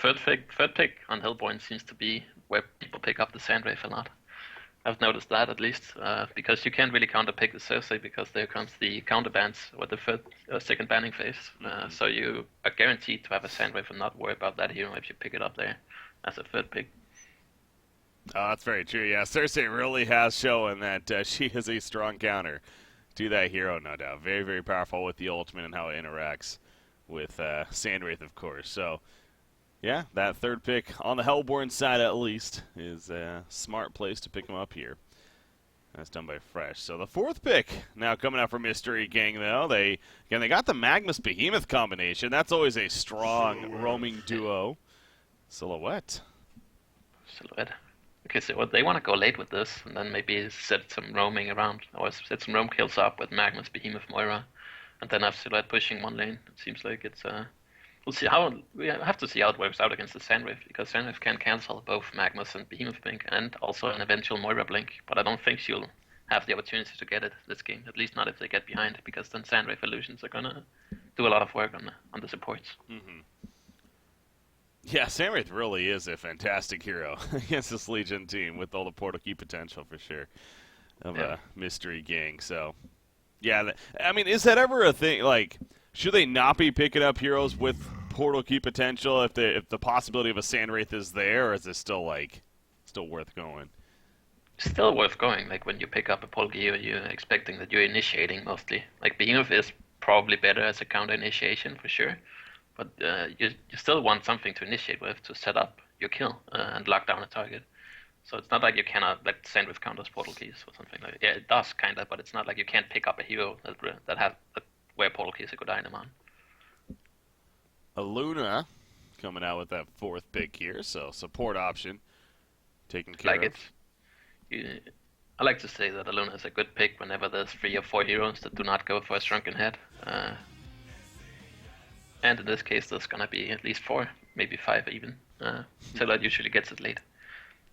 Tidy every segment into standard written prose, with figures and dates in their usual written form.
third pick on Hellborn seems to be where people pick up the Sandwave a lot. I've noticed that at least, because you can't really counter pick the Cersei because there comes the counter bans or the second banning phase. So you are guaranteed to have a Sandwave and not worry about that hero if you pick it up there as a third pick. Oh, that's very true. Yeah, Cersei really has shown that she is a strong counter to that hero, no doubt. Very, very powerful with the ultimate and how it interacts with Sandwraith, of course. So, yeah, that third pick on the Hellborn side at least is a smart place to pick him up here. That's done by Fresh. So the fourth pick now coming out for Mystery Gang, though. They got the Magnus Behemoth combination. That's always a strong roaming duo. Silhouette. Okay, so they want to go late with this, and then maybe set some roaming around, or set some roam kills up with Magnus, Behemoth, Moira, and then have Silhouette pushing one lane. It seems like it's we have to see how it works out against the Sandwave, because Sandwave can cancel both Magnus and Behemoth blink, and also an eventual Moira blink. But I don't think she'll have the opportunity to get it this game, at least not if they get behind, because then Sandwave illusions are gonna do a lot of work on the supports. Mm-hmm. Yeah, Sandwraith really is a fantastic hero against this Legion team with all the portal key potential for sure of a Mystery Gang. So, yeah, I mean, is that ever a thing? Like, should they not be picking up heroes with portal key potential if the possibility of a Sandwraith is there, or is it still worth going? Still worth going. Like when you pick up a portal key, you're expecting that you're initiating mostly. Like Behemoth is probably better as a counter initiation for sure. But you still want something to initiate with to set up your kill and lock down a target. So it's not like you cannot like send with counters portal keys or something like that. Yeah, it does kind of, but it's not like you can't pick up a hero that where portal keys are good item on. Aluna coming out with that fourth pick here, so support option taken care of. I like to say that Aluna is a good pick whenever there's 3 or 4 heroes that do not go for a shrunken head. And in this case, there's gonna be at least 4, maybe 5 even. So that usually gets it late.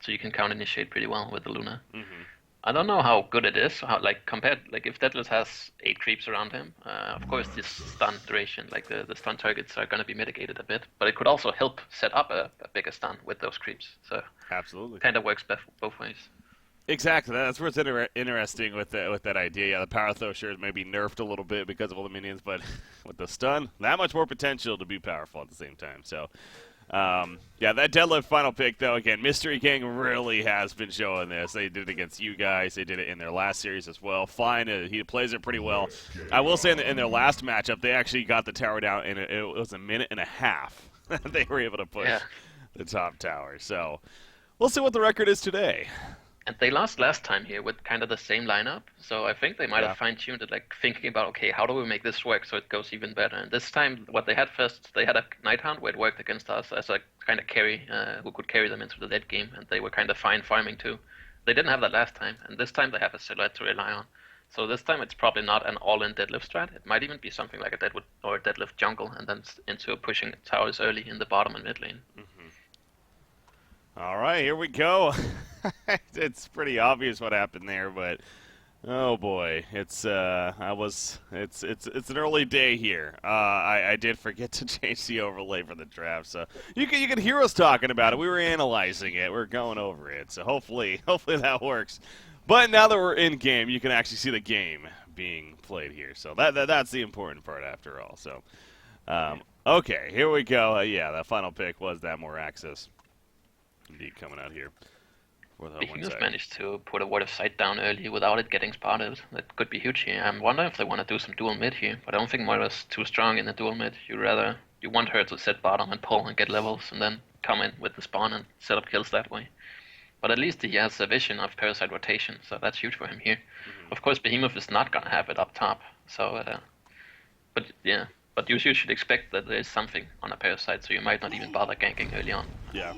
So you can counter initiate pretty well with the Luna. Mm-hmm. I don't know how good it is. Compared, like if Deathless has 8 creeps around him, of course this stun duration, like the stun targets are gonna be mitigated a bit. But it could also help set up a bigger stun with those creeps. So absolutely, kind of works both ways. Exactly, that's where it's interesting with that idea. Yeah, the power throw sure is maybe nerfed a little bit because of all the minions, but with the stun, that much more potential to be powerful at the same time. So, yeah, that deadlift final pick, though, again, Mystery Gang really has been showing this. They did it against you guys. They did it in their last series as well. Fine, he plays it pretty well. I will say in their last matchup, they actually got the tower down, and it was a minute and a half they were able to push the top tower. So, we'll see what the record is today. And they lost last time here with kind of the same lineup, so I think they might have fine-tuned it, like thinking about, okay, how do we make this work so it goes even better? And this time, what they had first, they had a Nighthound where it worked against us as a kind of carry, who could carry them into the late game, and they were kind of fine farming too. They didn't have that last time, and this time they have a Silhouette to rely on. So this time it's probably not an all-in deadlift strat. It might even be something like a deadwood or a deadlift jungle, and then into pushing towers early in the bottom and mid lane. Mm-hmm. All right, here we go. It's pretty obvious what happened there, but oh boy, it's an early day here. I did forget to change the overlay for the draft, so you can hear us talking about it. We were analyzing it, we're going over it, so hopefully that works. But now that we're in game, you can actually see the game being played here, so that's the important part after all. So okay, here we go. Yeah, that final pick was that more access. Indeed, coming out here. Behemoth managed to put a word of sight down early without it getting spotted. That could be huge here. I'm wondering if they want to do some dual mid here, but I don't think Moira's too strong in the dual mid. You want her to set bottom and pull and get levels, and then come in with the spawn and set up kills that way. But at least he has a vision of Parasite rotation, so that's huge for him here. Mm-hmm. Of course, Behemoth is not gonna have it up top, so but you should expect that there is something on a Parasite, so you might not even bother ganking early on. Yeah.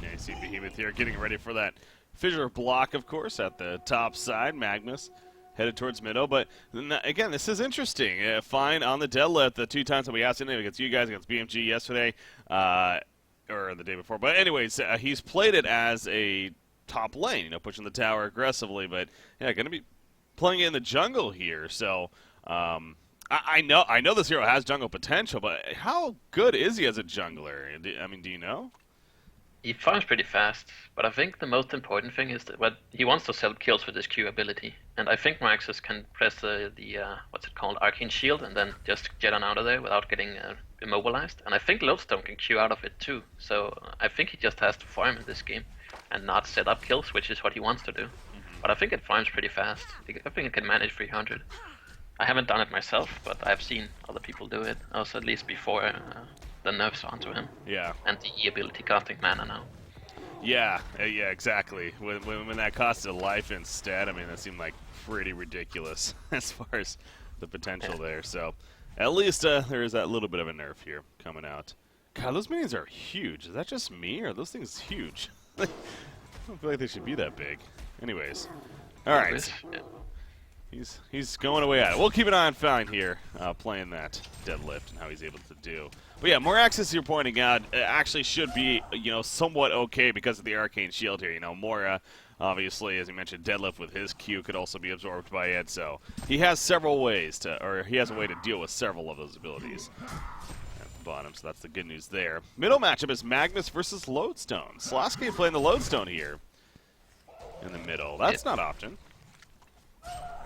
Yeah, you see Behemoth here getting ready for that fissure block, of course, at the top side. Magnus headed towards middle, but again, this is interesting. Fine on the deadlift, the 2 times that we asked him against you guys, against BMG yesterday, or the day before. But anyways, he's played it as a top lane, pushing the tower aggressively, but yeah, going to be playing it in the jungle here. So I know this hero has jungle potential, but how good is he as a jungler? I mean, do you know? He farms pretty fast, but I think the most important thing is that what he wants to sell kills with his Q ability, and I think Miraxus can press the what's it called, Arcane Shield, and then just jet on out of there without getting immobilized. And I think Lodestone can Q out of it too, so I think he just has to farm in this game and not set up kills, which is what he wants to do. But I think it farms pretty fast. I think it can manage 300. I haven't done it myself, but I've seen other people do it. Also, at least before the nerfs onto him. Yeah. And the E ability costing mana now. Yeah, yeah, exactly. When that costed a life instead, I mean, that seemed like pretty ridiculous as far as the potential there. So, at least there is that little bit of a nerf here coming out. God, those minions are huge. Is that just me, or are those things huge? I don't feel like they should be that big. Anyways, all right. He's going away at it. We'll keep an eye on Fine here, playing that deadlift and how he's able to do. But yeah, Moraxis, you're pointing out, actually should be, somewhat okay because of the Arcane Shield here. Mora, obviously, as you mentioned, deadlift with his Q could also be absorbed by it. So he has several ways he has a way to deal with several of those abilities at the bottom. So that's the good news there. Middle matchup is Magnus versus Lodestone. Slaske playing the Lodestone here in the middle. That's not often.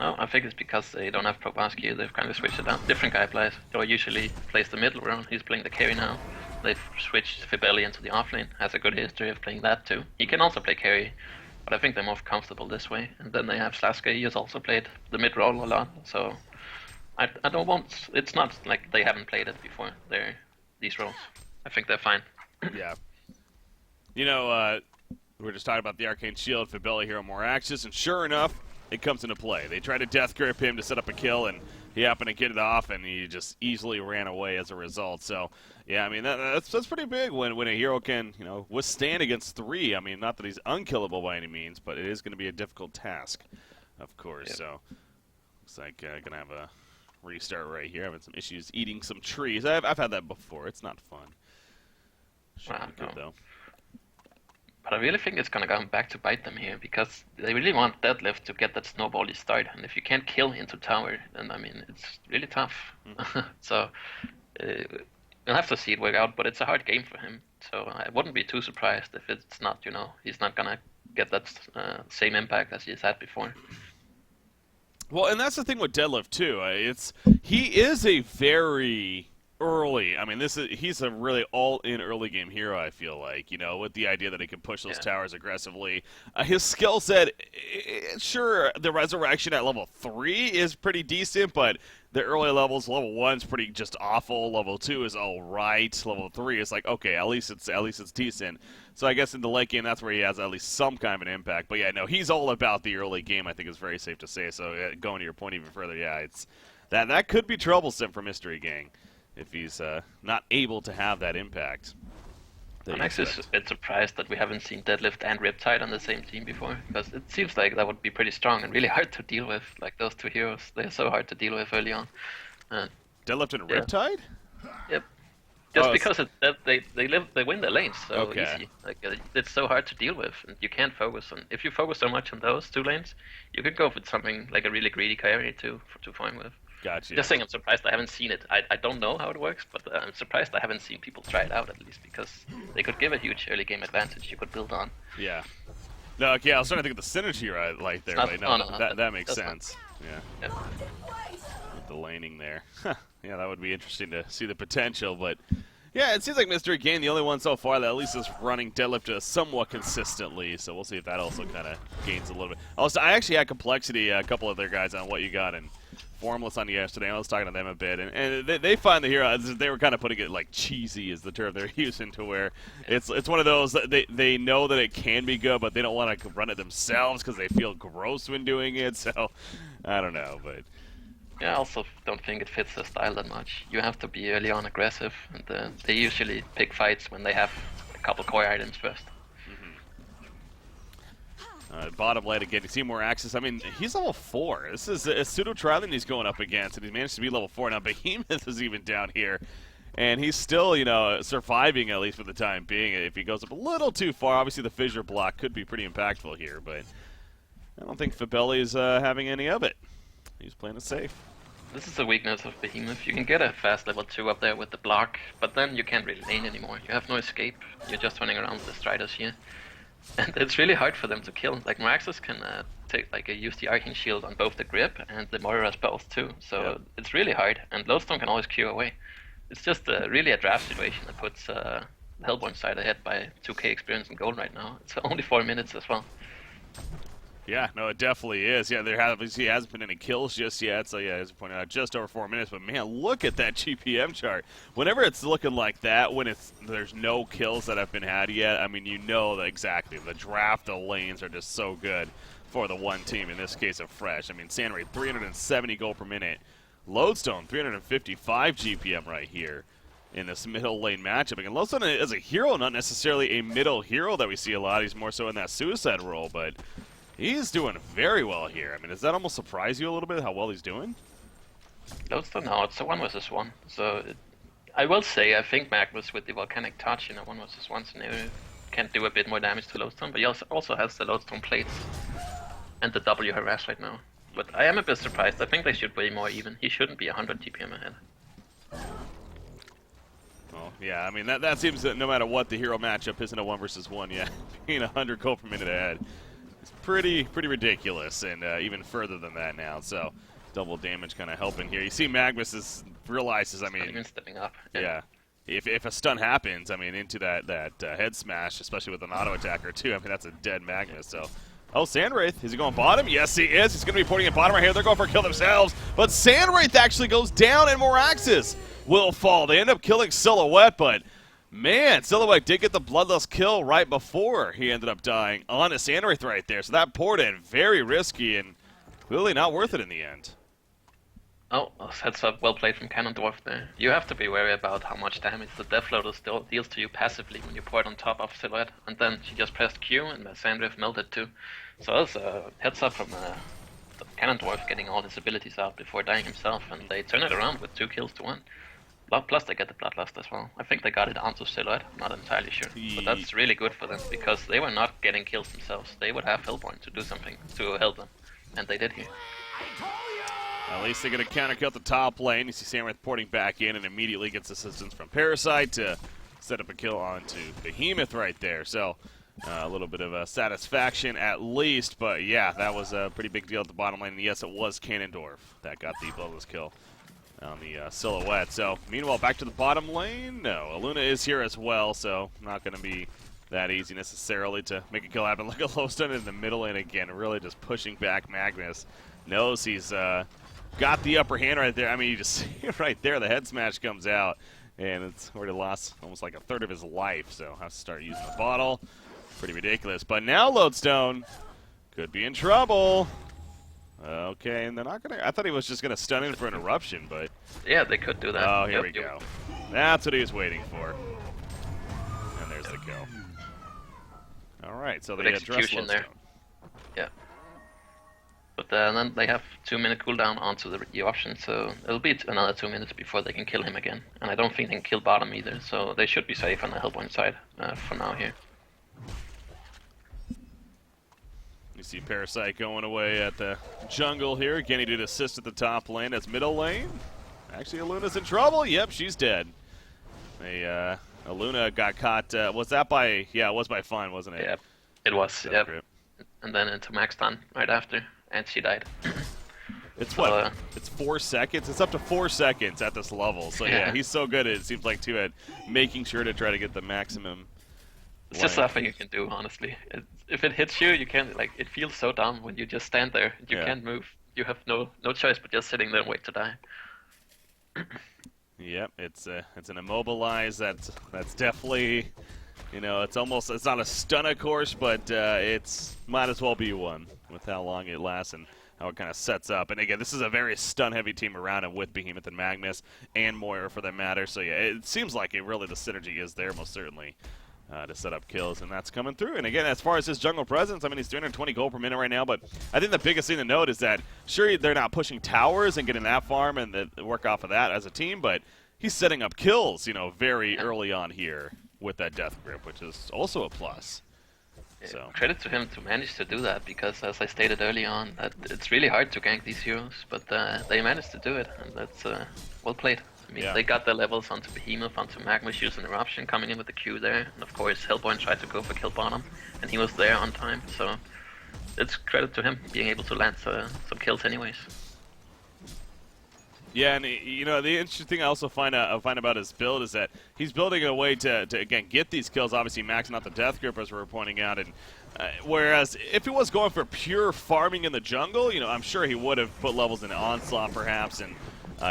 No, I think it's because they don't have Probaski. They've kind of switched it down. Different guy plays. Joe usually plays the middle round. He's playing the carry now. They've switched Fibelli into the offlane. Has a good history of playing that too. He can also play carry, but I think they're more comfortable this way. And then they have Slaske. He has also played the mid role a lot. So I don't want. It's not like they haven't played it before. These roles. I think they're fine. Yeah. We were just talking about the Arcane Shield, Fibelli here on Moraxis, and sure enough, it comes into play. They tried to death grip him to set up a kill, and he happened to get it off, and he just easily ran away as a result. So, yeah, I mean, that's pretty big when a hero can, withstand against 3. I mean, not that he's unkillable by any means, but it is going to be a difficult task, of course. Yep. So, looks like going to have a restart right here. Having some issues eating some trees. I've had that before. It's not fun. Should be good, though. But I really think it's going to come back to bite them here, because they really want deadlift to get that snowbally start. And if you can't kill into tower, then, I mean, it's really tough. Mm-hmm. So, you'll have to see it work out, but it's a hard game for him. So I wouldn't be too surprised if it's not, he's not going to get that same impact as he's had before. Well, and that's the thing with deadlift, too. He is a very early. I mean, he's a really all-in early game hero, I feel like, with the idea that he can push those towers aggressively. His skill set, sure, the resurrection at level 3 is pretty decent, but the early levels, level 1's pretty just awful, level 2 is all right, level 3 is like, okay, at least it's decent. So I guess in the late game, that's where he has at least some kind of an impact. But yeah, no, he's all about the early game, I think is very safe to say. So going to your point even further, yeah, it's that could be troublesome for Mystery Gang if he's not able to have that impact. I'm actually a bit surprised that we haven't seen Deadlift and Riptide on the same team before, because it seems like that would be pretty strong and really hard to deal with. Like, those two heroes, they're so hard to deal with early on. Deadlift and Riptide? Yep. Just because they win their lanes so easy. Like, it's so hard to deal with, and you can't focus on. If you focus so much on those 2 lanes, you could go with something like a really greedy carry to farm with. Gotcha. Just saying, I'm surprised I haven't seen it. I don't know how it works, but I'm surprised I haven't seen people try it out, at least, because they could give a huge early game advantage you could build on. Yeah. No, okay, I was trying to think of the synergy I like there, but that makes sense. Yeah. With the laning there. Yeah, that would be interesting to see the potential, but yeah, it seems like Mystery Gang, the only one so far that at least is running deadlift somewhat consistently, so we'll see if that also kind of gains a little bit. Also, I actually had Complexity, a couple of their guys on what you got, and Formless on yesterday. I was talking to them a bit, and they find the hero. They were kind of putting it like cheesy is the term they're using, to where it's one of those that they know that it can be good, but they don't want to run it themselves because they feel gross when doing it. So I don't know, but yeah, I also don't think it fits their style that much. You have to be early on aggressive, and they usually pick fights when they have a couple core items first. Bottom lane again, you see more access. I mean, he's level 4. This is a pseudo-Trillian he's going up against, and he managed to be level 4. Now, Behemoth is even down here, and he's still, surviving, at least for the time being. If he goes up a little too far, obviously the fissure block could be pretty impactful here, but I don't think Fibelli is having any of it. He's playing it safe. This is the weakness of Behemoth. You can get a fast level 2 up there with the block, but then you can't really lane anymore. You have no escape. You're just running around with the Striders here. And it's really hard for them to kill. Like, Meraxes can use the Arcane Shield on both the Grip and the Moira spells too. So it's really hard, and Lodestone can always Q away. It's just really a draft situation that puts Hellborn side ahead by 2k experience and gold right now. It's only 4 minutes as well. Yeah, no, it definitely is. Yeah, there hasn't been any kills just yet, so yeah, as you pointed out, just over 4 minutes. But man, look at that GPM chart. Whenever it's looking like that, when there's no kills that have been had yet, I mean, you know that exactly. The draft, the lanes are just so good for the one team, in this case of Fresh. I mean, Sandray, 370 gold per minute. Lodestone, 355 GPM right here in this middle lane matchup. Again, Lodestone is a hero, not necessarily a middle hero that we see a lot. He's more so in that suicide role, but he's doing very well here. I mean, does that almost surprise you a little bit how well he's doing? Lodestone, no, it's a 1v1. So I will say, I think Magnus with the Volcanic Touch in a 1v1 scenario can do a bit more damage to Lodestone, but he also has the Lodestone plates and the W harass right now. But I am a bit surprised. I think they should be more even. He shouldn't be 100 TPM ahead. Well, yeah, I mean, that seems that no matter what, the hero matchup isn't a 1v1 yet. Being 100 gold per minute ahead is pretty ridiculous, and even further than that now. So double damage kind of helping here. You see Magnus realizes, I mean, even stepping up. Yeah. If a stun happens, I mean, into that head smash, especially with an auto attacker too, I mean, that's a dead Magnus. So, oh, Sandwraith, is he going bottom? Yes, he is. He's going to be porting at bottom right here. They're going for a kill themselves, but Sandwraith actually goes down, and Moraxis will fall. They end up killing Silhouette, but man, Silhouette did get the bloodless kill right before he ended up dying on a Sandwraith right there. So that port in, very risky and really not worth it in the end. Oh, heads up, well played from Cannon Dwarf there. You have to be wary about how much damage the Deathloader still deals to you passively when you port on top of Silhouette, and then she just pressed Q and the Sandrift melted too. So that's a heads up from the Cannon Dwarf getting all his abilities out before dying himself, and they turn it around with 2 kills to 1. Plus they get the Bloodlust as well. I think they got it onto Silhouette, I'm not entirely sure. But that's really good for them, because they were not getting kills themselves. They would have Hellborn to do something to help them, and they did here. At least they're going to counter-kill the top lane. You see Sandwraith porting back in and immediately gets assistance from Parasite to set up a kill onto Behemoth right there. So a little bit of a satisfaction at least. But yeah, that was a pretty big deal at the bottom lane. And yes, it was Cannondorf that got the bloodless kill on the Silhouette. So meanwhile, back to the bottom lane. No, Aluna is here as well, so not going to be that easy necessarily to make a kill happen. Look at Lowstone in the middle lane again, really just pushing back Magnus. Knows he's got the upper hand right there. I mean, you just see it right there. The head smash comes out, and it's already lost almost like a third of his life. So has to start using the bottle. Pretty ridiculous. But now Lodestone could be in trouble. Okay, and they're not gonna. I thought he was just gonna stun in for an eruption, but yeah, they could do that. Oh, here we go. That's what he was waiting for. And there's the kill. All right, so they address Lodestone. There. Yeah. But then they have 2-minute cooldown onto the eruption, so it'll be another 2 minutes before they can kill him again. And I don't think they can kill bottom either, so they should be safe on the Hellborn side for now here. You see Parasite going away at the jungle here. Again, he did assist at the top lane. That's middle lane. Actually, Aluna's in trouble. Yep, she's dead. Aluna got caught. Was that by... Yeah, it was by Fun, wasn't it? Yeah, it was. Yep. And then into max stun right after. And she died. It's what? It's 4 seconds? It's up to 4 seconds at this level. So yeah, he's so good, it seems like, too, at making sure to try to get the maximum. It's just nothing you can do, honestly. If it hits you, you can't, like, it feels so dumb when you just stand there. You can't move. You have no choice but just sitting there and wait to die. Yep, it's an immobilize. That's definitely, you know, it's not a stun, of course, but it's might as well be one with how long it lasts and how it kind of sets up. And again, this is a very stun-heavy team around him with Behemoth and Magnus and Moira for that matter. So yeah, it seems like really the synergy is there most certainly to set up kills, and that's coming through. And again, as far as his jungle presence, I mean, he's 320 gold per minute right now, but I think the biggest thing to note is that sure, they're not pushing towers and getting that farm and the work off of that as a team, but he's setting up kills, you know, very early on here with that death grip, which is also a plus. So credit to him to manage to do that, because as I stated early on, that it's really hard to gank these heroes, but they managed to do it, and that's well played. I mean, yeah. they got their levels onto Behemoth, onto Magmus using Eruption, coming in with the Q there, and of course Hellbourne tried to go for kill bottom, and he was there on time, so it's credit to him being able to land some kills anyways. Yeah, and you know, the interesting thing I also find about his build is that he's building a way to again get these kills. Obviously, maxing out the death grip, as we were pointing out, and whereas if he was going for pure farming in the jungle, you know, I'm sure he would have put levels in Onslaught perhaps, and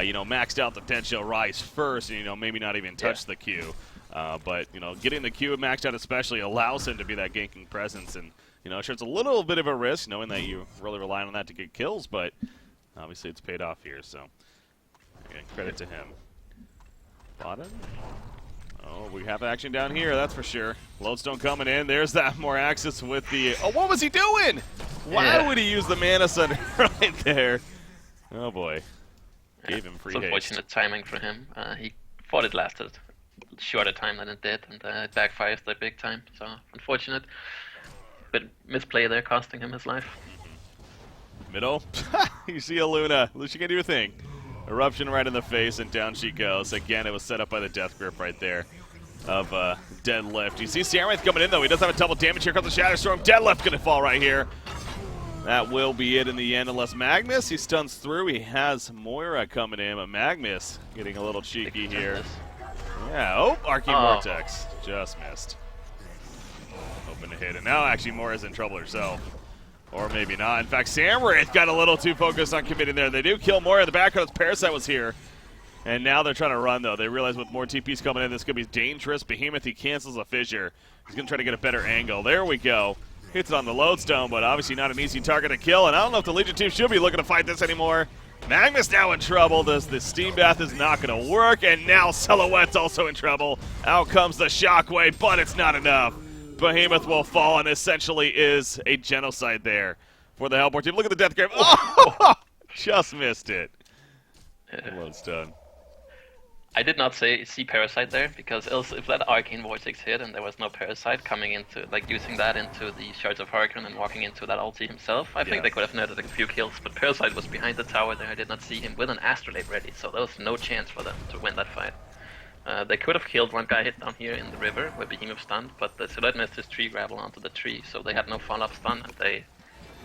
you know, maxed out the Dead Shell Rise first, and you know, maybe not even touch the Q. But you know, getting the Q maxed out especially allows him to be that ganking presence, and you know, sure, it's a little bit of a risk knowing that you really rely on that to get kills, but obviously it's paid off here. So. Again, credit to him. Bottom. Oh, we have action down here, that's for sure. Lodestone coming in. There's that more access with the... Oh, what was he doing? Why would he use the Mana Sunder right there? Oh, boy. Gave him free haste. Unfortunate timing for him. He thought it lasted shorter time than it did, and it backfires the big time. So, unfortunate. But misplay there, costing him his life. Middle. You see a Luna. She can do a thing. Eruption right in the face, and down she goes. Again, it was set up by the death grip right there of Deadlift. You see Samurai coming in, though. He does have a double damage. Here comes the Shadow Storm. Deadlift going to fall right here. That will be it in the end, unless Magnus, he stuns through. He has Moira coming in, but Magnus getting a little cheeky here. Yeah, oh, Arcane Vortex. Just missed. Hoping to hit, and now actually Moira's in trouble herself. Or maybe not. In fact, Samwraith got a little too focused on committing there. They do kill more in the background. Parasite was here. And now they're trying to run, though. They realize with more TPs coming in, this could be dangerous. Behemoth, he cancels a fissure. He's going to try to get a better angle. There we go. Hits it on the Lodestone, but obviously not an easy target to kill. And I don't know if the Legion team should be looking to fight this anymore. Magnus now in trouble. The Steam Bath is not going to work. And now Silhouette's also in trouble. Out comes the Shockwave, but it's not enough. Behemoth will fall, and essentially is a genocide there for the Hellbourne team. Look at the death grip. Oh, just missed it. Lodestone. I did not see Parasite there, because else if that Arcane Vortex hit and there was no Parasite coming into, like using that into the Shards of Hurricane and walking into that ulti himself, I think they could have netted a few kills, but Parasite was behind the tower there. I did not see him with an Astrolabe ready, so there was no chance for them to win that fight. They could have killed one guy hit down here in the river where Behemoth stunned, but the Silhouette missed his tree grapple onto the tree, so they had no follow-up stun, and they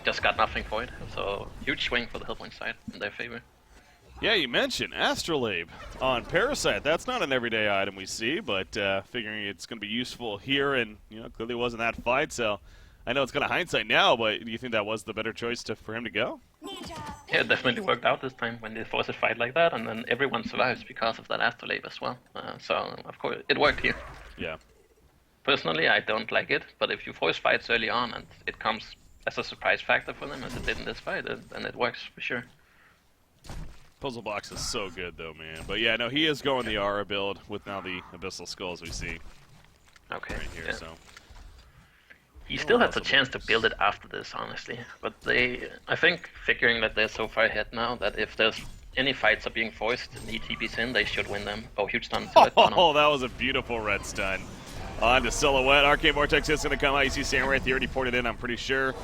just got nothing for it. So, huge swing for the Hellbourne side in their favor. Yeah, you mentioned Astrolabe on Parasite. That's not an everyday item we see, but figuring it's going to be useful here, and you know, clearly wasn't that fight, so I know it's kind of hindsight now, but do you think that was the better choice for him to go? Yeah, it definitely worked out this time when they force a fight like that, and then everyone survives because of that Astrolabe as well. So, of course, it worked here. Yeah. Personally, I don't like it, but if you force fights early on and it comes as a surprise factor for them, as it did in this fight, then it works for sure. Puzzle Box is so good, though, man. But yeah, no, he is going the Aura build with now the Abyssal Skulls we see. Okay. Right here, so. He still has a chance to build it after this, honestly. But I think, figuring that they're so far ahead now, that if there's any fights are being forced and he TPs in, they should win them. Oh, huge stun. Oh, that was a beautiful red stun. On to Silhouette. Arcane Vortex is going to come out. You see Samwraith, he already ported in, I'm pretty sure.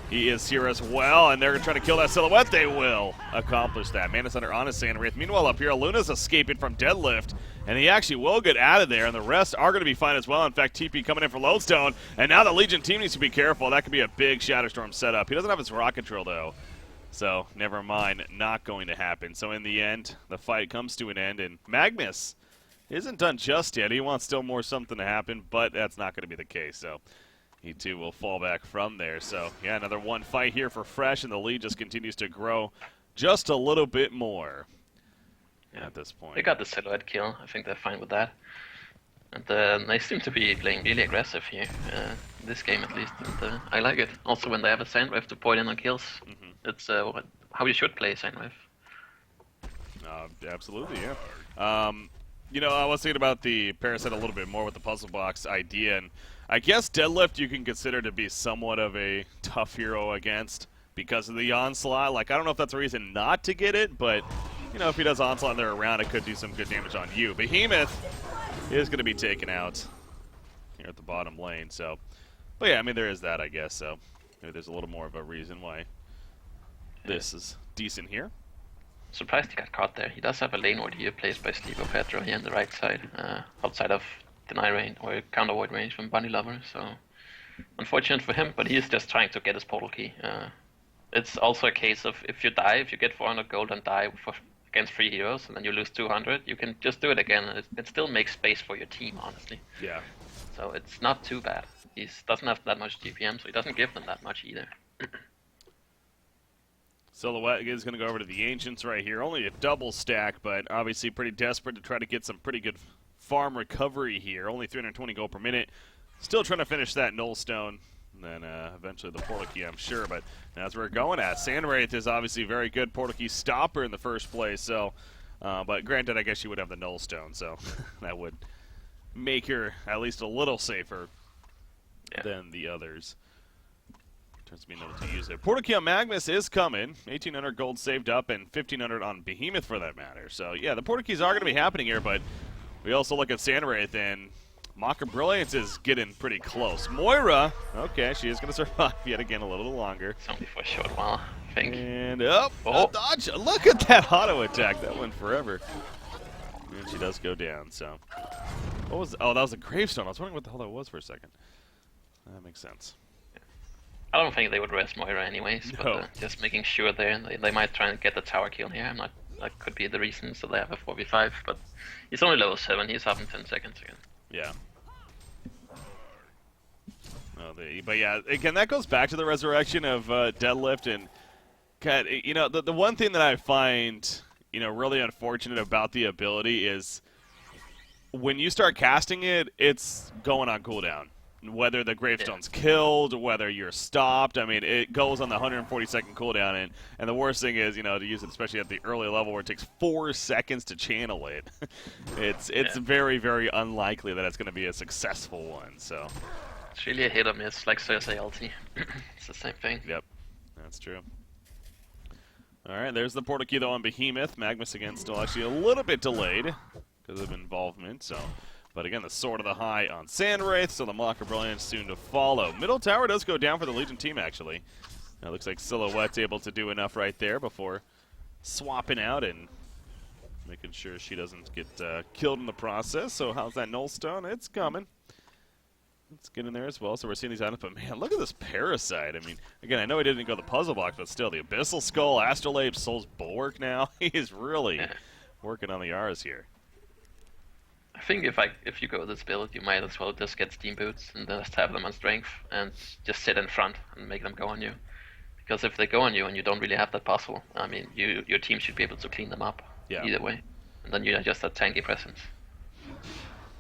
He is here as well, and they're going to try to kill that Silhouette. They will accomplish that. Mana Sunder on his Samwraith. Meanwhile, up here, Luna's escaping from Deadlift, and he actually will get out of there, and the rest are going to be fine as well. In fact, TP coming in for Lodestone, and now the Legion team needs to be careful. That could be a big Shadowstorm setup. He doesn't have his rocket drill, though, so never mind. Not going to happen. So in the end, the fight comes to an end, and Magnus isn't done just yet. He wants still more something to happen, but that's not going to be the case, so he too will fall back from there. So yeah, another one fight here for Fresh, and the lead just continues to grow just a little bit more at this point. They got the Silhouette kill. I think they're fine with that. And they seem to be playing really aggressive here, this game at least. And I like it. Also, when they have a Sandwave to point in on kills, it's how you should play Sandwave. Absolutely, yeah. You know, I was thinking about the Parasite a little bit more with the Puzzle Box idea, and I guess Deadlift you can consider to be somewhat of a tough hero against because of the Onslaught. Like, I don't know if that's a reason not to get it, but, you know, if he does Onslaught and they're around, it could do some good damage on you. Behemoth is going to be taken out here at the bottom lane, so But yeah, I mean, there is that, I guess, so maybe there's a little more of a reason why this is decent here. Surprised he got caught there. He does have a lane ward here placed by Sleeper Pedro here on the right side, outside of deny range or counter void range from Bunny Lover, so unfortunate for him, but he's just trying to get his portal key. It's also a case of if you get 400 gold and die against 3 heroes and then you lose 200, you can just do it again and it still makes space for your team, honestly. Yeah. So it's not too bad. He doesn't have that much GPM, so he doesn't give them that much either. Silhouette is going to go over to the Ancients right here. Only a double stack, but obviously pretty desperate to try to get some pretty good farm recovery here. Only 320 gold per minute. Still trying to finish that Null Stone. And then eventually the portal key, I'm sure. But that's where we're going at. Sandwraith is obviously a very good portal key stopper in the first place. So, but granted, I guess she would have the Null Stone. So that would make her at least a little safer than the others. Turns being able to use it. Portal key on Magnus is coming. 1,800 gold saved up and 1,500 on Behemoth for that matter. So yeah, the portal keys are going to be happening here, but we also look at Sandwraith and Mocker Brilliance is getting pretty close. Moira, okay, she is going to survive yet again a little longer. It's only for a short while, I think. And dodge. Look at that auto attack. That went forever. And she does go down. So what was? Oh, that was a gravestone. I was wondering what the hell that was for a second. That makes sense. I don't think they would rest Moira anyways, but just making sure they might try and get the tower kill here. That could be the reason, so they have a 4v5, but he's only level 7, he's up in 10 seconds again. Yeah. But yeah, again, that goes back to the resurrection of Deadlift, and God, you know, the one thing that I find, you know, really unfortunate about the ability is when you start casting it, it's going on cooldown. Whether the gravestone's killed, whether you're stopped, I mean, it goes on the 140-second cooldown, and the worst thing is, you know, to use it, especially at the early level where it takes 4 seconds to channel it. It's very, very unlikely that it's going to be a successful one. So it's really a hit or miss, like Cersei ulti. It's the same thing. Yep, that's true. All right, there's the portal key though on Behemoth. Magnus again still actually a little bit delayed because of involvement. So. But again, the Sword of the High on Sandwraith, so the Mocker Brilliance soon to follow. Middle tower does go down for the Legion team, actually. Now, it looks like Silhouette's able to do enough right there before swapping out and making sure she doesn't get killed in the process. So how's that Null Stone? It's coming. Let's get in there as well. So we're seeing these items, but man, look at this Parasite. I mean, again, I know he didn't go the puzzle block, but still, the Abyssal Skull, Astrolabe, Soul's Bulwark now. He's really working on the R's here. I think if you go this build, you might as well just get Steam Boots and just have them on Strength and just sit in front and make them go on you. Because if they go on you and you don't really have that puzzle, I mean, your team should be able to clean them up either way. And then you're just a tanky presence.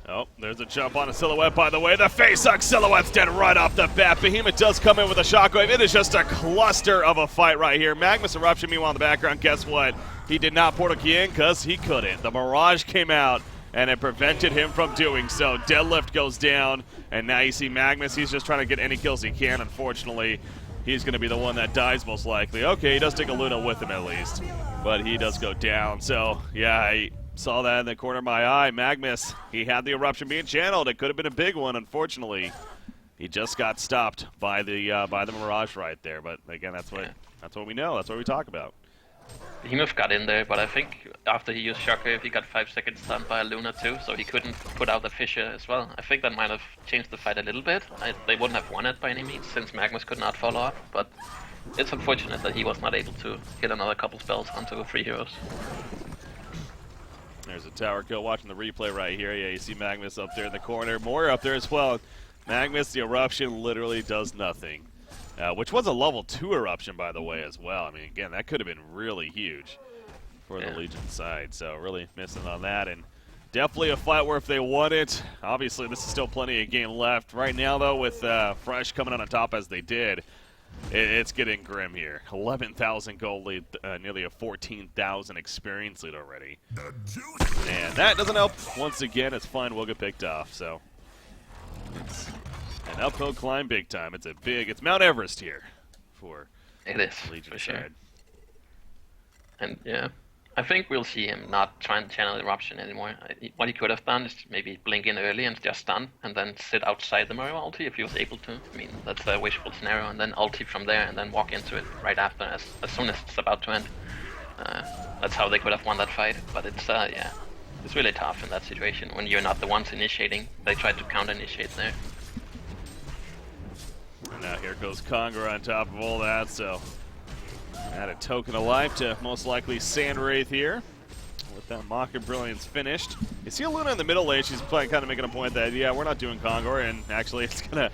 Oh, there's a jump on a Silhouette, by the way. The face hug Silhouette's dead right off the bat. Behemoth does come in with a shockwave. It is just a cluster of a fight right here. Magnus Eruption, meanwhile, in the background, guess what? He did not portal key in because he couldn't. The Mirage came out, and it prevented him from doing so. Deadlift goes down, and now you see Magnus. He's just trying to get any kills he can. Unfortunately, he's going to be the one that dies most likely. Okay, he does take a Luna with him at least, but he does go down. So, yeah, I saw that in the corner of my eye. Magnus, he had the Eruption being channeled. It could have been a big one. Unfortunately, he just got stopped by the Mirage right there. But, again, that's what we know. That's what we talk about. Behemoth got in there, but I think after he used Shockwave, he got 5 seconds stunned by a Luna too, so he couldn't put out the Fissure as well. I think that might have changed the fight a little bit. They wouldn't have won it by any means, since Magnus could not follow up, but it's unfortunate that he was not able to hit another couple spells onto 3 heroes. There's a tower kill watching the replay right here. Yeah, you see Magnus up there in the corner. Moira up there as well. Magnus, the Eruption literally does nothing. Which was a level 2 Eruption, by the way, as well. I mean, again, that could have been really huge for the Legion side. So really missing on that. And definitely a fight where if they won it, obviously this is still plenty of game left. Right now, though, with Fresh coming on top as they did, it's getting grim here. 11,000 gold lead, nearly a 14,000 experience lead already. And that doesn't help. Once again, it's fine. We'll get picked off. So it's an uphill climb big time. It's Mount Everest here for it is, Legion for sure. side. And yeah, I think we'll see him not trying to channel Eruption anymore. What he could have done is maybe blink in early and just stun, and then sit outside the Mario ulti if he was able to. I mean, that's a wishful scenario, and then ulti from there, and then walk into it right after, as soon as it's about to end. That's how they could have won that fight, but it's, yeah, it's really tough in that situation when you're not the ones initiating. They try to counter-initiate there. And now here goes Conga on top of all that, so add a token of life to most likely Sandwraith here. With that Mock of Brilliance finished. You see Luna in the middle lane, she's playing, kind of making a point that, yeah, we're not doing Kongor, and actually it's going to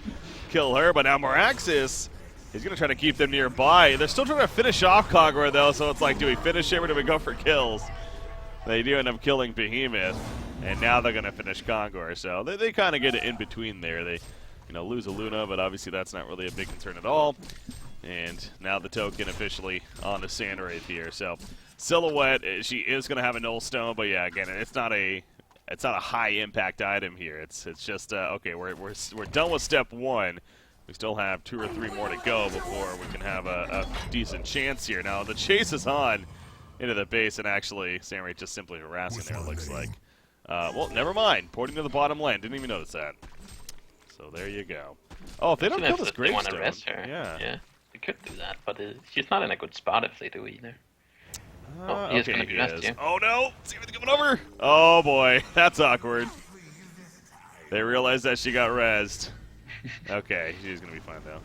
kill her. But now Moraxis is going to try to keep them nearby. They're still trying to finish off Kongor, though, so it's like, do we finish it or do we go for kills? They do end up killing Behemoth, and now they're going to finish Kongor. So they kind of get it in between there. They, you know, lose a Luna, but obviously that's not really a big concern at all. And now the token officially on the Sandwraith here. So Silhouette, she is going to have a Null Stone, but yeah, again, it's not a high impact item here. It's just okay. We're done with step one. We still have 2 or 3 more to go before we can have a decent chance here. Now the chase is on into the base, and actually Sandwraith just simply harassing there. It looks like. Well, never mind. Porting to the bottom lane. Didn't even notice that. So there you go. Oh, if they don't kill this gravestone, yeah. They could do that, but she's not in a good spot if they do either. Oh, he is okay, going to be rest here. Oh no! See if it's coming over! Oh boy, that's awkward. They realized that she got rezzed. Okay, she's going to be fine though.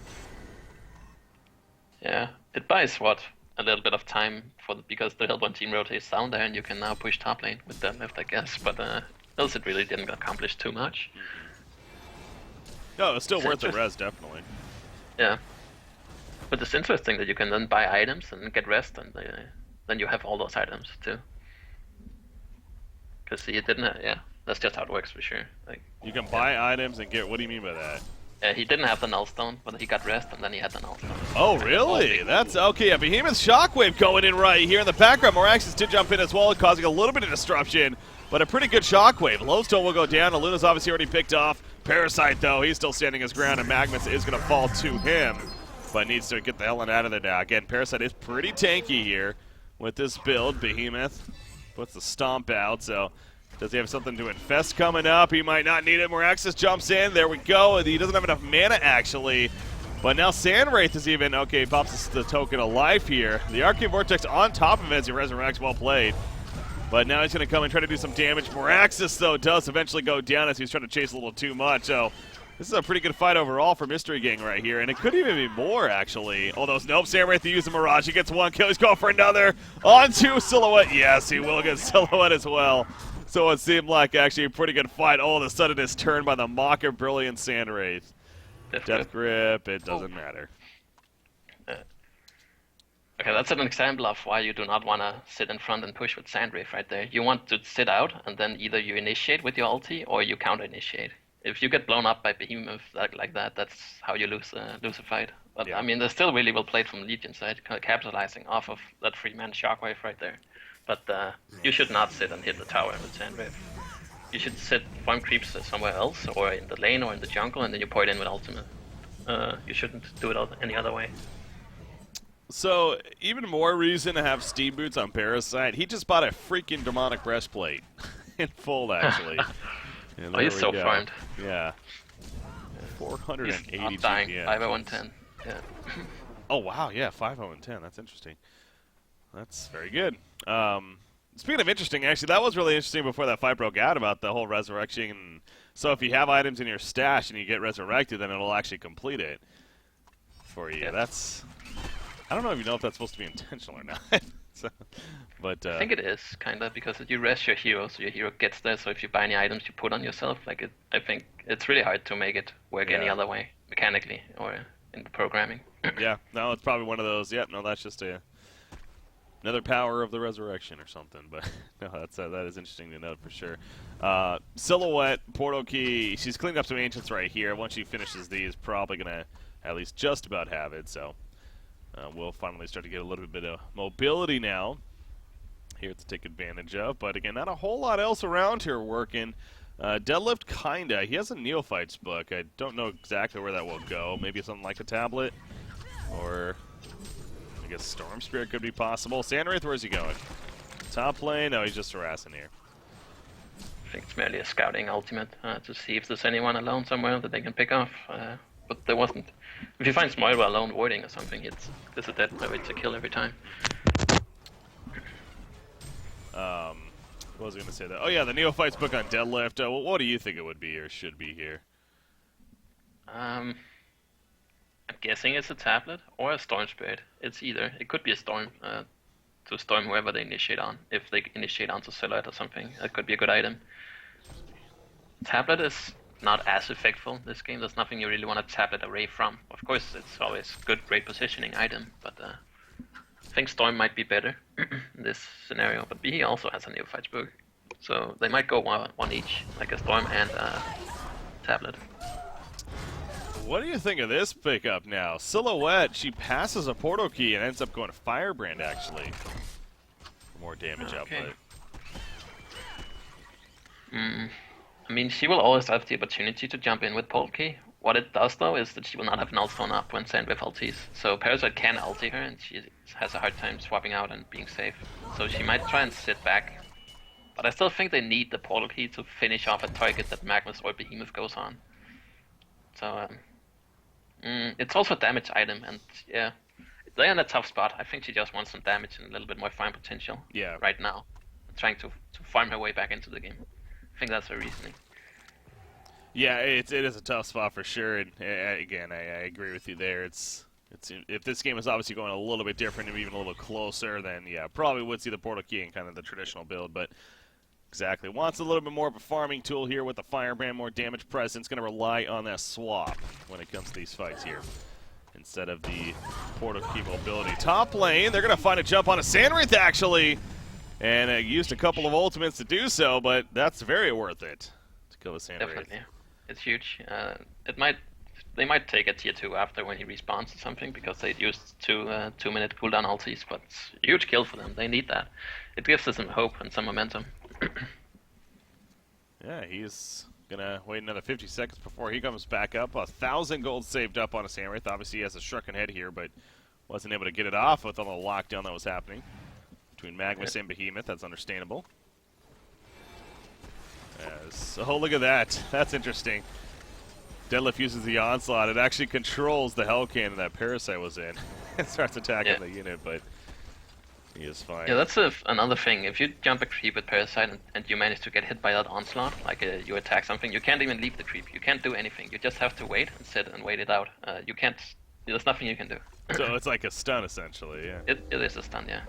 Yeah, it buys what? A little bit of time because the Hellborn team rotates down there and you can now push top lane with them left, I guess, but else it really didn't accomplish too much. No, it's still worth the res, definitely. Yeah. But it's interesting that you can then buy items and get rest, and then you have all those items too. Because see, it didn't. Yeah, that's just how it works for sure. Like you can buy items and get. What do you mean by that? He didn't have the Null Stone, but he got rest, and then he had the Null Stone. Oh, really? That's okay. A Behemoth Shockwave going in right here in the background. Moraxis did jump in as well, causing a little bit of disruption, but a pretty good Shockwave. Lowstone will go down. Luna's obviously already picked off. Parasite, though, he's still standing his ground, and Magnus is going to fall to him, but needs to get the hell out of there now. Again, Parasite is pretty tanky here with this build. Behemoth puts the stomp out, so does he have something to infest coming up? He might not need it. Moraxis jumps in. There we go. He doesn't have enough mana, actually. But now Sandwraith is even, okay, pops the token of life here. The Arcane Vortex on top of it as he resurrects. Well played. But now he's going to come and try to do some damage. Moraxis, though, does eventually go down as he's trying to chase a little too much. So this is a pretty good fight overall for Mystery Gang right here. And it could even be more, actually. Although, nope, Sandwraith to use the Mirage. He gets one kill. He's going for another. On to Silhouette. Yes, he will get Silhouette as well. So it seemed like actually a pretty good fight. All of a sudden it's turned by the Mock of Brilliant Sandwraith. Death Grip, it doesn't matter. Okay, that's an example of why you do not want to sit in front and push with Sandwraith right there. You want to sit out, and then either you initiate with your ulti, or you counter-initiate. If you get blown up by Behemoth like that, that's how you lose a fight. But yeah. I mean, they're still really well played from Legion side, capitalizing off of that 3-man Shockwave right there. But you should not sit and hit the tower with Sandwraith. You should sit farm creeps somewhere else, or in the lane, or in the jungle, and then you pour it in with ultimate. You shouldn't do it any other way. So, even more reason to have Steam Boots on Parasite. He just bought a freaking demonic breastplate. In full, actually. Oh, he's so farmed. Yeah. 480 he's not dying. GPM. 50110. Yeah. Oh, wow, yeah, 50110. That's interesting. That's very good. Speaking of interesting, actually, that was really interesting before that fight broke out about the whole resurrection. So if you have items in your stash and you get resurrected, then it'll actually complete it for you. Yeah. That's... I don't even know if that's supposed to be intentional or not. So, but I think it is, kind of, because you rest your hero, so your hero gets there. So if you buy any items you put on yourself, like I think it's really hard to make it work any other way, mechanically or in the programming. Yeah, no, it's probably one of those. Yeah, no, that's just another power of the resurrection or something. But no, that is interesting to note for sure. Silhouette, Portal Key, she's cleaned up some Ancients right here. Once she finishes these, probably going to at least just about have it. So we'll finally start to get a little bit of mobility now here to take advantage of. But again, not a whole lot else around here working. Deadlift, kinda. He has a Neophytes book. I don't know exactly where that will go. Maybe something like a tablet, or I guess Storm Spirit could be possible. Sandwraith, where's he going? Top lane? No, he's just harassing here. I think it's merely a scouting ultimate to see if there's anyone alone somewhere that they can pick off. But there wasn't. If he finds Moira alone warding or something, there's a dead way to kill every time. What was I going to say? Oh yeah, the Neophyte's book on deadlift. What do you think it would be or should be here? I'm guessing it's a tablet or a storm spirit. It's either. It could be a storm to storm whoever they initiate on. If they initiate onto Silhouette or something, that could be a good item. Tablet is not as effectful this game. There's nothing you really want to tablet away from. Of course, it's always good, great positioning item, but I think Storm might be better in this scenario. But he also has a Neophyte's book, so they might go one each, like a Storm and a tablet. What do you think of this pickup now? Silhouette, she passes a portal key and ends up going to Firebrand actually. For more damage output. I mean, she will always have the opportunity to jump in with portal key. What it does though is that she will not have Nullstone up when Sandwave ultis. So Parasite can ulti her and she has a hard time swapping out and being safe. So she might try and sit back. But I still think they need the portal key to finish off a target that Magnus or Behemoth goes on. So it's also a damage item, and yeah, they're in a tough spot. I think she just wants some damage and a little bit more farm potential right now. Trying to farm her way back into the game. I think that's her reasoning. Yeah, it is a tough spot for sure, and again, I agree with you there. It's if this game is obviously going a little bit different and even a little closer, then yeah, probably would see the portal key in kind of the traditional build, but exactly. Wants a little bit more of a farming tool here with the Firebrand, more damage presence, going to rely on that swap when it comes to these fights here instead of the portal key mobility. Top lane, they're going to find a jump on a Sandwraith actually, and used a couple of ultimates to do so, but that's very worth it to kill the Sandwraith. Definitely. It's huge. They might take a tier 2 after when he respawns or something because they used 2-minute cooldown ultis, but it's a huge kill for them. They need that. It gives us some hope and some momentum. Yeah, he's gonna wait another 50 seconds before he comes back up. 1,000 gold saved up on a Sandwraith. Obviously, he has a shrunken head here, but wasn't able to get it off with all the lockdown that was happening between Magnus and Behemoth. That's understandable. Oh, look at that. That's interesting. Deadlift uses the onslaught. It actually controls the Hell Cannon that Parasite was in. It starts attacking the unit, but he is fine. Yeah, that's another thing. If you jump a creep with Parasite and you manage to get hit by that onslaught, like you attack something, you can't even leave the creep. You can't do anything. You just have to wait and sit and wait it out. You can't. There's nothing you can do. So it's like a stun, essentially. Yeah. It is a stun, yeah.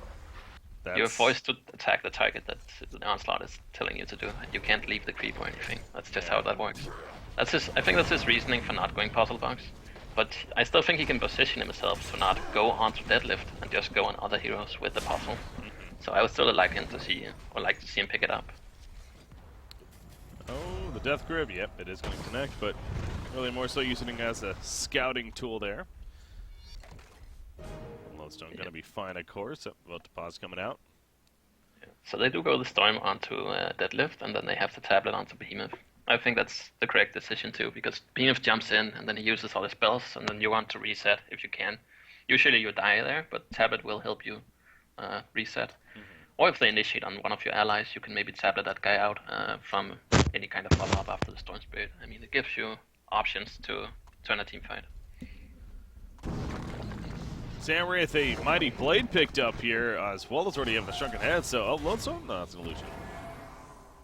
You're forced to attack the target that the onslaught is telling you to do. You can't leave the creep or anything. That's just how that works. I think that's his reasoning for not going puzzle box. But I still think he can position himself to not go onto deadlift and just go on other heroes with the puzzle. So I would still like to see him pick it up. Oh, the death grip. Yep, it is going to connect, but really more so using it as a scouting tool there. Lodestone going to be fine, of course. About the pause coming out. Yeah. So they do go the Storm onto deadlift, and then they have the tablet onto Behemoth. I think that's the correct decision too, because Behemoth jumps in, and then he uses all his spells, and then you want to reset if you can. Usually you die there, but tablet will help you reset. Or if they initiate on one of your allies, you can maybe tablet that guy out from any kind of follow-up after the Storm Spirit. I mean, it gives you options to turn a team fight. Sandwraith, a Mighty Blade picked up here, as well as already have the Shrunken Head, so, oh, Lonesome? No, that's an illusion.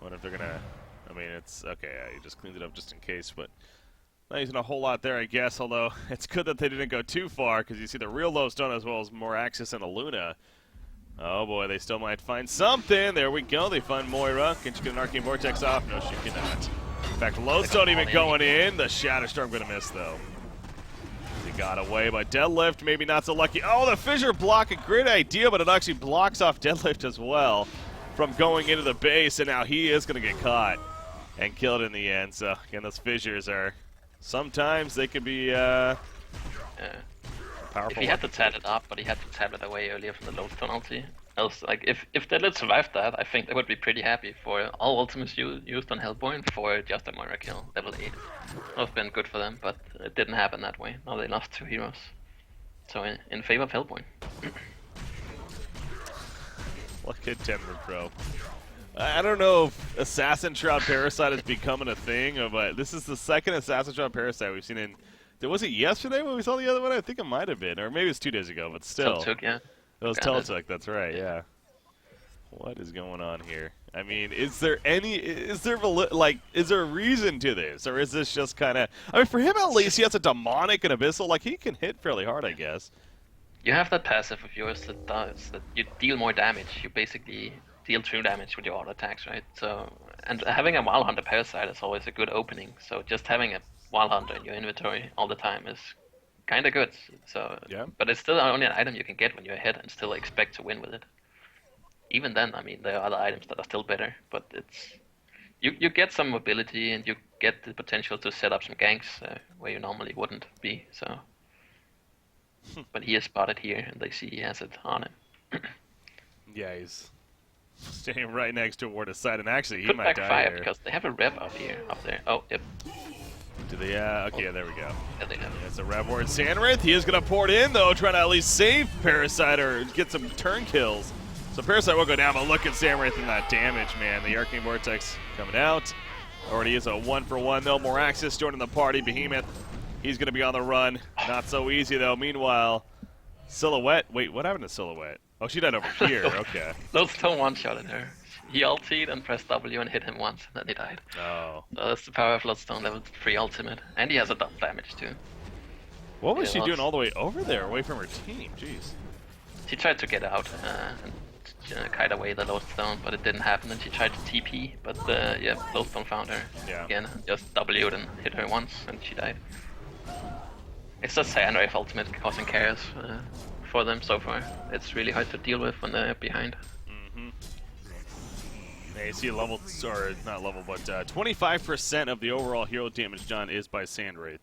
Wonder if they're gonna, I mean, it's, okay, you just cleaned it up just in case, but not using a whole lot there, I guess, although it's good that they didn't go too far, because you see the real Lodestone as well as more Axis and a Luna. Oh boy, they still might find something. There we go, they find Moira. Can she get an Arcane Vortex off? No, she cannot. In fact, Lodestone even going in. The Shatterstorm gonna miss, though. Got away by Deadlift, maybe not so lucky. Oh, the Fissure block, a great idea, but it actually blocks off Deadlift as well from going into the base, and now he is going to get caught and killed in the end. So, again, those Fissures are, sometimes they can be powerful. If he had to tab it up, but he had to tab it away earlier from the Lodestone ulti. Else, like, if Deadlift survived that, I think they would be pretty happy for all ultimates used on Hellborn for just a Moira kill, level 8. That would have been good for them, but it didn't happen that way. Now they lost 2 heroes. So in favor of Hellborn. Look at Denver Pro. I don't know if Assassin Shroud Parasite is becoming a thing, but this is the second Assassin Shroud Parasite we've seen in. Was it yesterday when we saw the other one? I think it might have been, or maybe it's 2 days ago, but still. Tiltuk, yeah. It was Teltuk, that's right, yeah. What is going on here? I mean, is there a reason to this, or is this just kind of? I mean, for him at least, he has a demonic and abyssal. Like he can hit fairly hard, I guess. You have that passive of yours that does that. You deal more damage. You basically deal true damage with your auto attacks, right? So, and having a Wild Hunter Parasite is always a good opening. So just having a Wild Hunter in your inventory all the time is kind of good. So, yeah. But it's still only an item you can get when you're ahead and still expect to win with it. Even then, I mean, there are other items that are still better, but it's you get some mobility and you get the potential to set up some ganks where you normally wouldn't be. So, but he is spotted here, and they see he has it on him. Yeah, he's standing right next to Ward side, and actually he Could might die backfire here. because they have a rev up there. Oh, yep. Do they? Okay, there we go. Yeah, they have. It's a Rev Ward Sandwraith. He is going to pour it in, though, trying to at least save Parasite or get some turn kills. So Parasite will go down, but look at Sandwraith and that damage, man. The Arcane Vortex coming out. Already is a 1-for-1, though. Moraxis joining the party. Behemoth, he's going to be on the run. Not so easy, though. Meanwhile, Silhouette. Wait, what happened to Silhouette? Oh, she died over here. Okay. Lodestone one-shotted her. He ultied and pressed W and hit him once, and then he died. Oh. So that's the power of Lodestone level 3 ultimate. And he has a double damage, too. What was she doing all the way over there, away from her team? Jeez. She tried to get out and kite away the Lodestone, but it didn't happen, and she tried to TP, but yeah, Lodestone found her again, just W'd and hit her once, and she died. It's just Sandwraith ultimate causing chaos for them so far. It's really hard to deal with when they're behind. Yeah, you see level, or not level, but 25% of the overall hero damage done is by Sandwraith.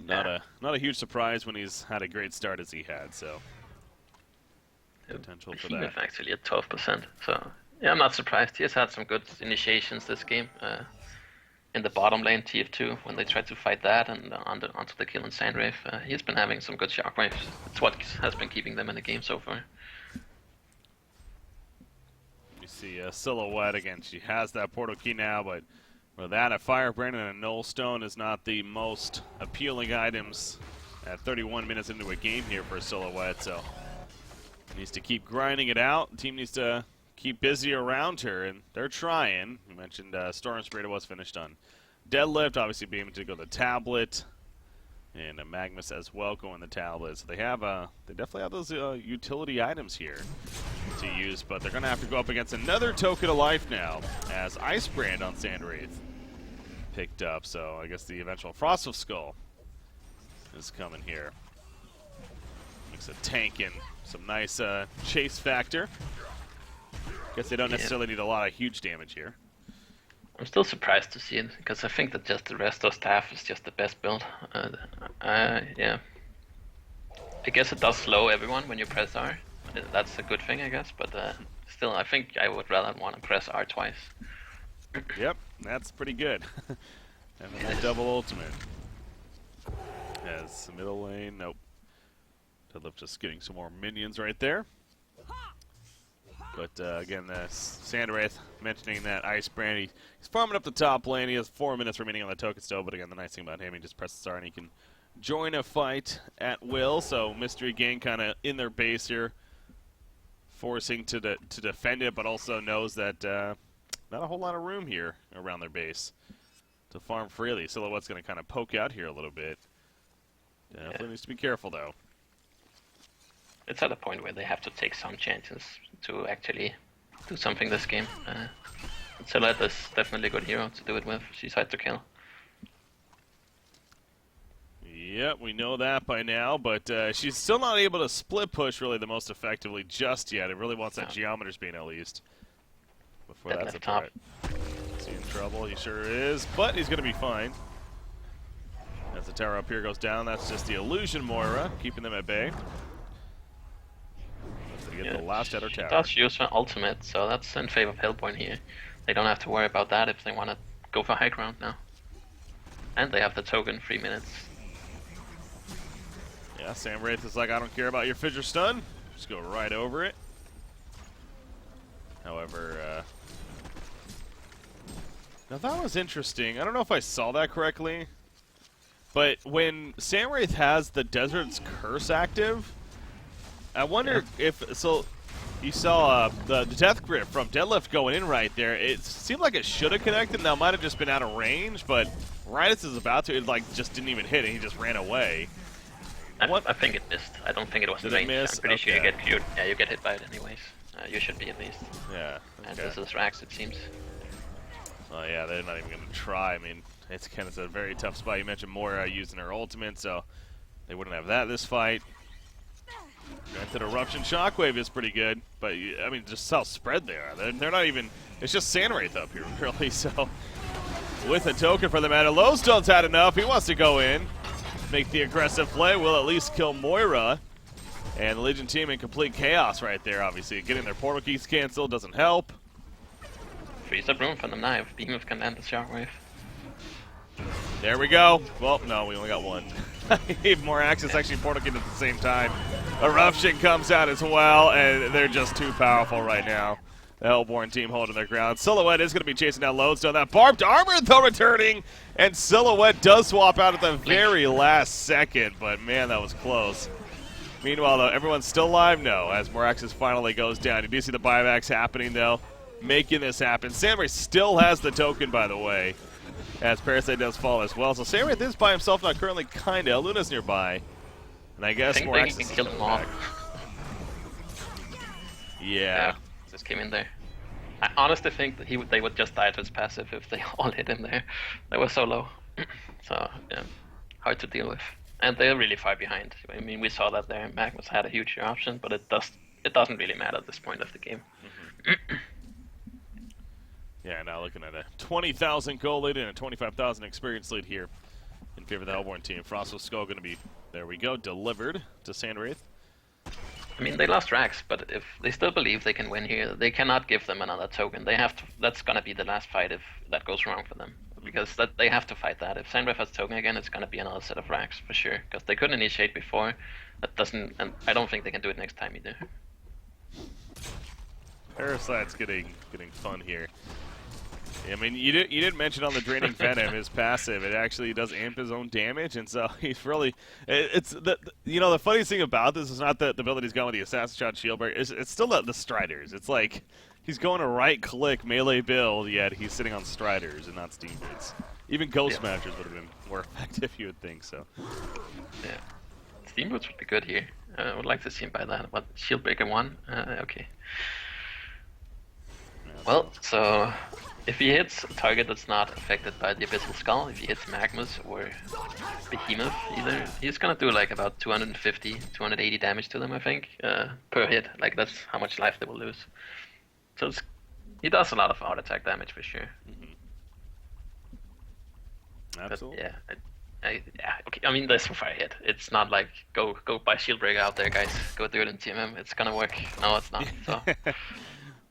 Not a huge surprise when he's had a great start as he had, so potential for that. Actually at 12%, so yeah, I'm not surprised. He has had some good initiations this game. In the bottom lane, TF2, when they tried to fight that and onto the kill in Sandwraith, he's been having some good shockwaves. It's what has been keeping them in the game so far. You see Silhouette again. She has that portal key now, but with that, a Firebrand and a Null Stone is not the most appealing items at 31 minutes into a game here for Silhouette, so needs to keep grinding it out. The team needs to keep busy around her, and they're trying. You mentioned Storm Spirit was finished on Deadlift, obviously being able to go the Tablet, and a Magnus as well going the Tablet. So they definitely have those utility items here to use, but they're going to have to go up against another Token of Life now, as Icebrand on Sandwraith picked up. So I guess the eventual Frost of Skull is coming here. Makes a tank and some nice chase factor. Guess they don't necessarily need a lot of huge damage here. I'm still surprised to see it, because I think that just the rest of staff is just the best build. Yeah. I guess it does slow everyone when you press R. That's a good thing, I guess, but still, I think I would rather want to press R twice. Yep, that's pretty good. And then a double ultimate. As the middle lane, nope. Deadlift just getting some more minions right there. But again, Sandwraith mentioning that Icebrand, he's farming up the top lane. He has 4 minutes remaining on the token still, but again, the nice thing about him, he just presses R and he can join a fight at will. So Mystery Gang kind of in their base here, forcing to defend it, but also knows that not a whole lot of room here around their base to farm freely. Silhouette's going to kind of poke out here a little bit. Definitely needs to be careful, though. It's at a point where they have to take some chances to actually do something this game. Silhouette is definitely a good hero to do it with. She's hard to kill. Yep, we know that by now, but she's still not able to split push really the most effectively just yet. It really wants that Geometer's Bane at least. Before that's a threat. Is he in trouble? He sure is, but he's going to be fine. As the tower up here goes down, that's just the Illusion Moira, keeping them at bay. They get the last at her tower. She does use her ultimate, so that's in favor of Hellpoint here. They don't have to worry about that if they want to go for high ground now. And they have the token 3 minutes. Yeah, Sandwraith is like, I don't care about your fissure stun. Just go right over it. However, now that was interesting. I don't know if I saw that correctly, but when Samwraith has the Desert's Curse active, I wonder if so. You saw the Death Grip from Deadlift going in right there. It seemed like it should have connected. Now, it might have just been out of range, but right as it was about to, it like just didn't even hit it. He just ran away. I think it missed. I don't think it was in range. Miss? I'm pretty sure you get hit by it anyways. You should be at least. Yeah. Okay. And this is Rax, it seems. Well, yeah, they're not even going to try. I mean, it's kind of a very tough spot. You mentioned Moira using her ultimate, so they wouldn't have that this fight. Granted, Eruption Shockwave is pretty good, but, I mean, just how spread they are. They're not even, it's just Sandwraith up here, really, so. With a token for the matter, Lowstone's had enough. He wants to go in, make the aggressive play, will at least kill Moira. And the Legion team in complete chaos right there, obviously. Getting their portal keys canceled doesn't help. Frees up room for them now if Behemoth can land the Shockwave. There we go. Well, no, we only got one. Even more access, actually portal kit at the same time. Eruption comes out as well, and they're just too powerful right now. The Hellborn team holding their ground. Silhouette is going to be chasing down Lodestone. That barbed armor, though, returning. And Silhouette does swap out at the very last second, but man, that was close. Meanwhile, though, everyone's still alive? No, as Moraxis finally goes down. You do see the buybacks happening, though, making this happen. Samwraith still has the token, by the way, as Parasite does fall as well. So Samwraith is by himself now currently, kinda. Luna's nearby. And I guess Moraxis can kill them all. Yeah. Just came in there. I honestly think that they would just die to his passive if they all hit him there. They were so low. So, yeah, hard to deal with. And they're really far behind. I mean, we saw that there. Magnus had a huge option, but it doesn't really matter at this point of the game. Mm-hmm. Yeah, now looking at a 20,000 goal lead and a 25,000 experience lead here in favor of the Hellborn team. Frost with Skull going to be, there we go, delivered to Sandwraith. I mean, they lost Rax, but if they still believe they can win here, they cannot give them another token. They have to. That's going to be the last fight if that goes wrong for them. Because they have to fight that. If Sandwraith has token again, it's going to be another set of Rax for sure. Because they couldn't initiate before. That doesn't, and I don't think they can do it next time either. Parasite's getting fun here. I mean, you didn't mention on the Draining Venom, his passive, it actually does amp his own damage, and so he's really, the funniest thing about this is not the ability he's going with the Assassin Shot Shieldbreaker, it's still the Striders. It's like, he's going to right-click melee build, yet he's sitting on Striders and not Steam Boots. Even Ghost Smashers would have been more effective, you would think, so. Yeah. Steam Boots would be good here. I would like to see him buy that. What, Shieldbreaker 1? Okay. Well, so if he hits a target that's not affected by the Abyssal Skull, if he hits Magnus or Behemoth either, he's gonna do like about 250, 280 damage to them, I think, per hit. Like, that's how much life they will lose. So he does a lot of auto attack damage for sure. Mm-hmm. Absolutely. But yeah, okay. I mean, that's a fire hit. It's not like go buy Shieldbreaker out there, guys. Go do it in TMM. It's gonna work. No, it's not. So.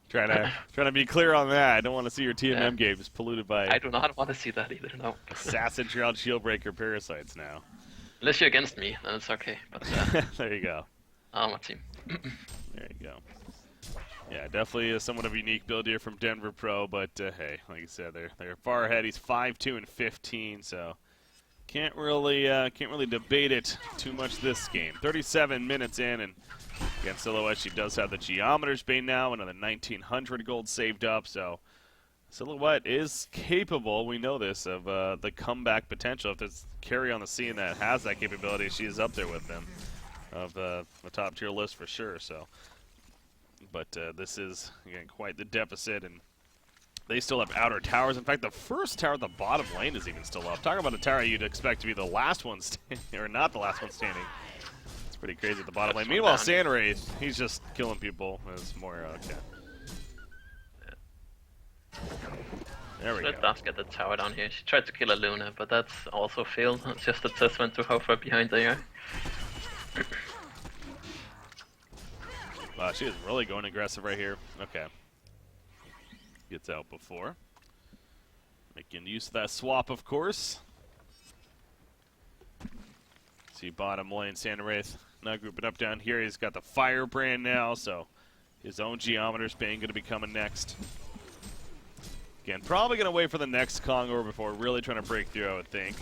Trying to be clear on that. I don't want to see your TMM games polluted by. I do not want to see that either. No. Assassin Shroud Shieldbreaker Parasites now. Unless you're against me, then it's okay. But there you go. On my team. There you go. Yeah, definitely is somewhat of a unique build here from Denver Pro, but hey, like I said, they're far ahead. He's 5-2 and 15, so can't really debate it too much this game. 37 minutes in, and against Silhouette, she does have the Geometer's Bane now, another 1,900 gold saved up, so Silhouette is capable, we know this, of the comeback potential. If there's carry on the scene that has that capability, she is up there with them of the top tier list for sure, so. But this is, again, quite the deficit, and they still have outer towers. In fact, the first tower at the bottom lane is even still up. Talking about a tower you'd expect to be the last one standing, or not the last one standing. It's pretty crazy at the bottom lane. Meanwhile, Sandwraith, he's just killing people. As more, okay. There we go. Does get the tower down here. She tried to kill a Luna, but that's also failed. It's just a testament to how far behind they are. Wow, she is really going aggressive right here. Okay. Gets out before. Making use of that swap, of course. See bottom lane, Sandwraith now grouping up down here. He's got the Firebrand now, so His own Geometer Spain going to be coming next. Again, probably going to wait for the next Congo before really trying to break through, I would think.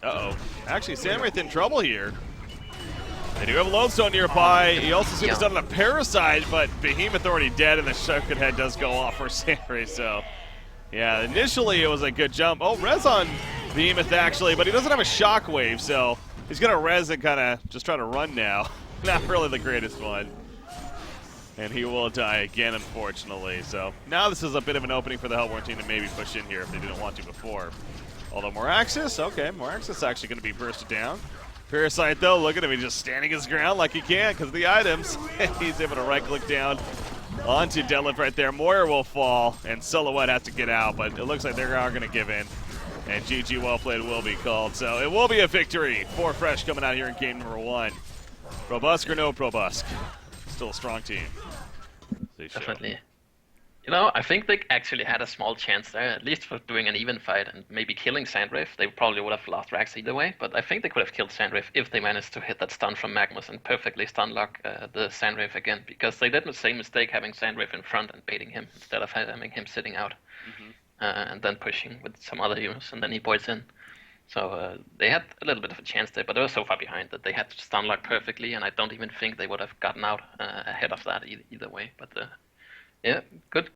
Uh-oh. Actually, Samwraith in trouble here. They do have a Lodestone nearby. He also seems done on a Parasite, but Behemoth already dead, and the Shotgun Head does go off for Samwraith, so... Yeah, initially it was a good jump. Oh, res on Behemoth, actually, but he doesn't have a Shockwave, so he's going to res and kind of just try to run now. Not really the greatest one. And he will die again, unfortunately. So now this is a bit of an opening for the Hellborn team to maybe push in here if they didn't want to before. Although Moraxis, okay, Moraxis is actually going to be bursted down. Parasite, though, look at him. He's just standing his ground like he can because of the items. He's able to right-click down onto Deadlift right there. Moira will fall, and Silhouette has to get out, but it looks like they are going to give in. And GG well played will be called. So it will be a victory for Fresh coming out here in game number 1. Probusk or no Probusk? Still a strong team. Definitely. You know, I think they actually had a small chance there, at least for doing an even fight and maybe killing Sandwraith. They probably would have lost Rax either way, but I think they could have killed Sandwraith if they managed to hit that stun from Magnus and perfectly stun lock the Sandwraith again, because they did the same mistake having Sandwraith in front and baiting him instead of having him sitting out and then pushing with some other heroes, and then he boards in. So they had a little bit of a chance there, but they were so far behind that they had to stun lock perfectly, and I don't even think they would have gotten out ahead of that either way. But yeah, good